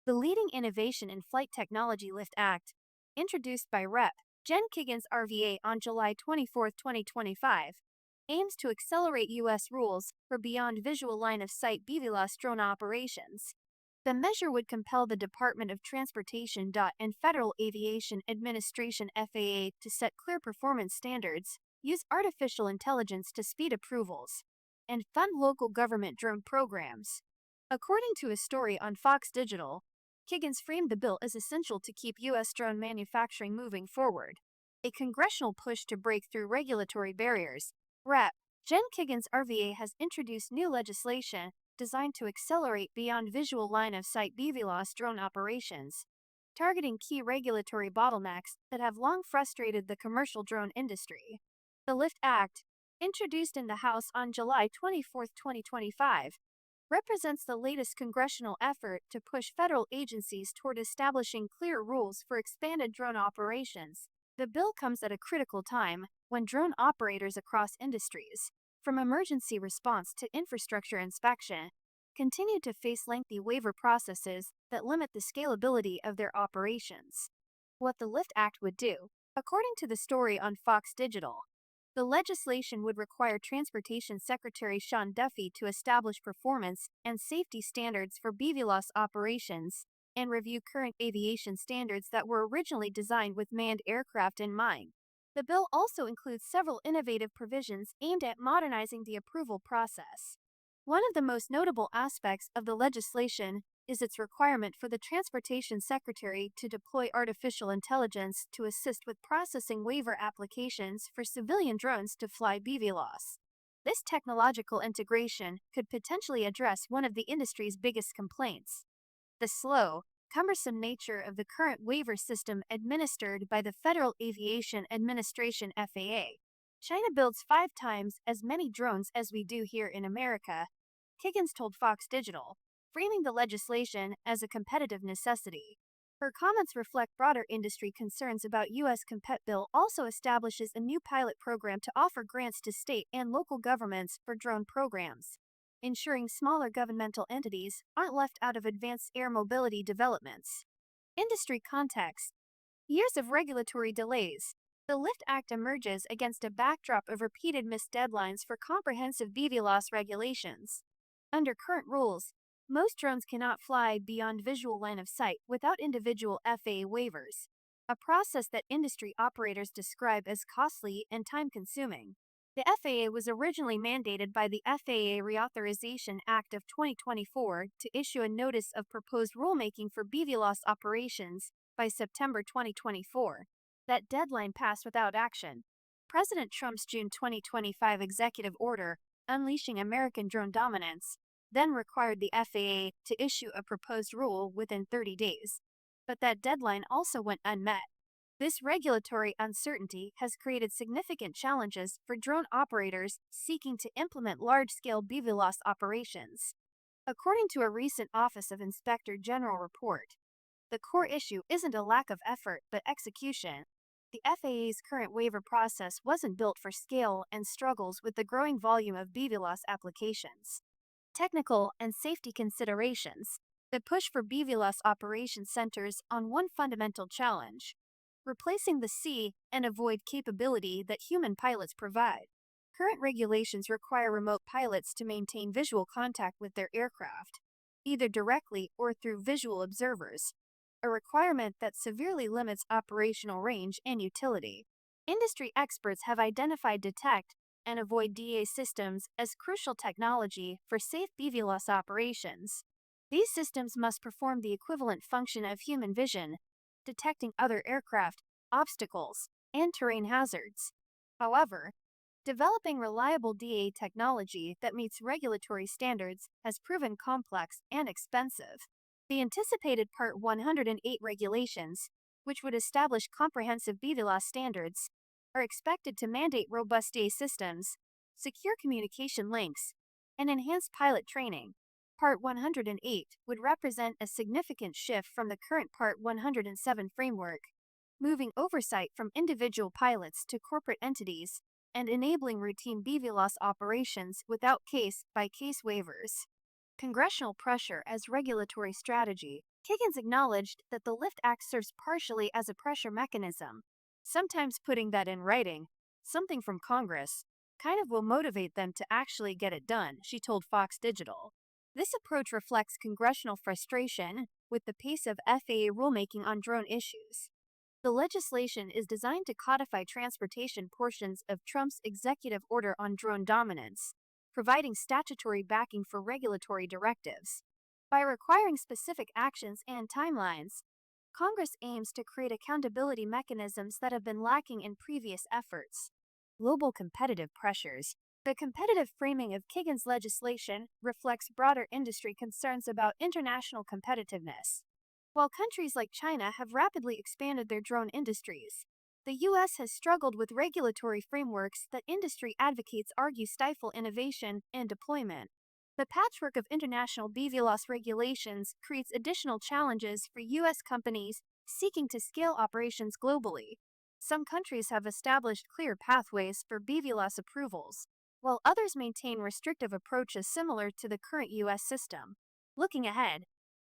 The leading innovation in flight technology Lift Act, introduced by Rep.Jen Kiggans RVA on July 24, 2025, aims to accelerate U.S. rules for beyond visual line of sight BVLOS drone operations. The measure would compel the Department of Transportation and Federal Aviation Administration (FAA) to set clear performance standards, use artificial intelligence to speed approvals, and fund local government drone programs. According to a story on Fox Digital, Kiggans framed the bill as essential to keep U.S. drone manufacturing moving forward. A congressional push to break through regulatory barriers. Rep.Jen Kiggans RVA has introduced new legislation designed to accelerate beyond visual line of sight BVLOS drone operations, targeting key regulatory bottlenecks that have long frustrated the commercial drone industry. The Lift Act, introduced in the House on July 24, 2025, represents the latest congressional effort to push federal agencies toward establishing clear rules for expanded drone operations. The bill comes at a critical time when drone operators across industries, from emergency response to infrastructure inspection, continue to face lengthy waiver processes that limit the scalability of their operations. What the Lift Act would do, according to the story on Fox Digital, the legislation would require Transportation Secretary Sean Duffy to establish performance and safety standards for BVLOS operations and review current aviation standards that were originally designed with manned aircraft in mind. The bill also includes several innovative provisions aimed at modernizing the approval process. One of the most notable aspects of the legislation is its requirement for the Transportation Secretary to deploy artificial intelligence to assist with processing waiver applications for civilian drones to fly BVLOS. This technological integration could potentially address one of the industry's biggest complaints: the slow, cumbersome nature of the current waiver system administered by the Federal Aviation Administration (FAA). China builds 5 times as many drones as we do here in America, Kiggans told Fox Digital, framing the legislation as a competitive necessity. Her comments reflect broader industry concerns about U.S. Compet bill also establishes a new pilot program to offer grants to state and local governments for drone programs, ensuring smaller governmental entities aren't left out of advanced air mobility developments. Industry context: years of regulatory delays. The Lift Act emerges against a backdrop of repeated missed deadlines for comprehensive BVLOS regulations. Under current rules, most drones cannot fly beyond visual line of sight without individual FAA waivers, a process that industry operators describe as costly and time-consuming. The FAA was originally mandated by the FAA Reauthorization Act of 2024 to issue a notice of proposed rulemaking for BVLOS operations by September 2024. That deadline passed without action. President Trump's June 2025 executive order, unleashing American drone dominance, then required the FAA to issue a proposed rule within 30 days. But that deadline also went unmet. This regulatory uncertainty has created significant challenges for drone operators seeking to implement large-scale BVLOS operations. According to a recent Office of Inspector General report, the core issue isn't a lack of effort but execution. The FAA's current waiver process wasn't built for scale and struggles with the growing volume of BVLOS applications. Technical and safety considerations. The push for BVLOS operations centers on one fundamental challenge: replacing the see and avoid capability that human pilots provide. Current regulations require remote pilots to maintain visual contact with their aircraft, either directly or through visual observers, a requirement that severely limits operational range and utility. Industry experts have identified detect and avoid DA systems as crucial technology for safe BVLOS operations. These systems must perform the equivalent function of human vision, detecting other aircraft, obstacles, and terrain hazards. However, developing reliable DA technology that meets regulatory standards has proven complex and expensive. The anticipated Part 108 regulations, which would establish comprehensive BVLOS standards, are expected to mandate robust DA systems, secure communication links, and enhance pilot training. Part 108 would represent a significant shift from the current Part 107 framework, moving oversight from individual pilots to corporate entities and enabling routine BVLOS operations without case-by-case waivers. Congressional pressure as regulatory strategy. Kiggans acknowledged that the LIFT Act serves partially as a pressure mechanism, sometimes putting that in writing, something from Congress, kind of will motivate them to actually get it done, she told Fox Digital. This approach reflects congressional frustration with the pace of FAA rulemaking on drone issues. The legislation is designed to codify transportation portions of Trump's executive order on drone dominance, providing statutory backing for regulatory directives. By requiring specific actions and timelines, Congress aims to create accountability mechanisms that have been lacking in previous efforts. Global competitive pressures. The competitive framing of Kiggans' legislation reflects broader industry concerns about international competitiveness. While countries like China have rapidly expanded their drone industries, the U.S. has struggled with regulatory frameworks that industry advocates argue stifle innovation and deployment. The patchwork of international BVLOS regulations creates additional challenges for U.S. companies seeking to scale operations globally. Some countries have established clear pathways for BVLOS approvals, while others maintain restrictive approaches similar to the current U.S. system. Looking ahead,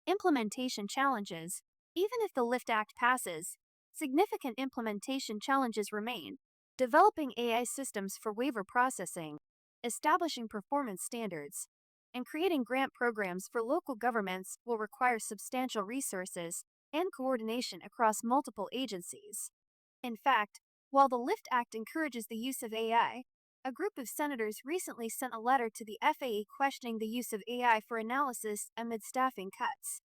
implementation challenges. Even if the LIFT Act passes, significant implementation challenges remain. Developing AI systems for waiver processing, establishing performance standards, and creating grant programs for local governments will require substantial resources and coordination across multiple agencies. In fact, while the LIFT Act encourages the use of AI, a group of senators recently sent a letter to the FAA questioning the use of AI for analysis amid staffing cuts.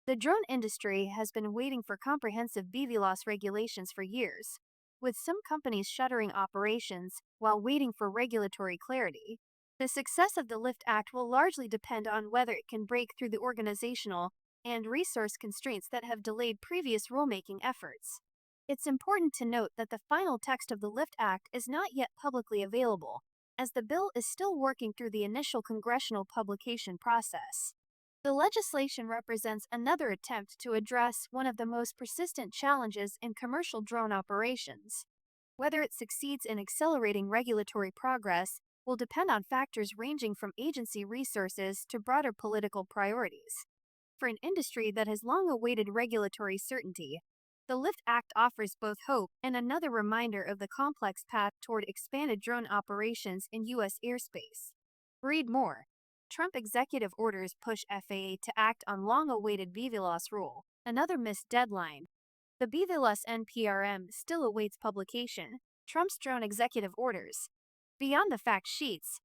The drone industry has been waiting for comprehensive BVLOS regulations for years, with some companies shuttering operations while waiting for regulatory clarity. The success of the LIFT Act will largely depend on whether it can break through the organizational and resource constraints that have delayed previous rulemaking efforts. It's important to note that the final text of the LIFT Act is not yet publicly available, as the bill is still working through the initial congressional publication process. The legislation represents another attempt to address one of the most persistent challenges in commercial drone operations. Whether it succeeds in accelerating regulatory progress will depend on factors ranging from agency resources to broader political priorities. For an industry that has long awaited regulatory certainty, the LIFT Act offers both hope and another reminder of the complex path toward expanded drone operations in U.S. airspace. Read more. Trump executive orders push FAA to act on long-awaited BVLOS rule, another missed deadline. The BVLOS NPRM still awaits publication. Trump's drone executive orders. Beyond the fact sheets,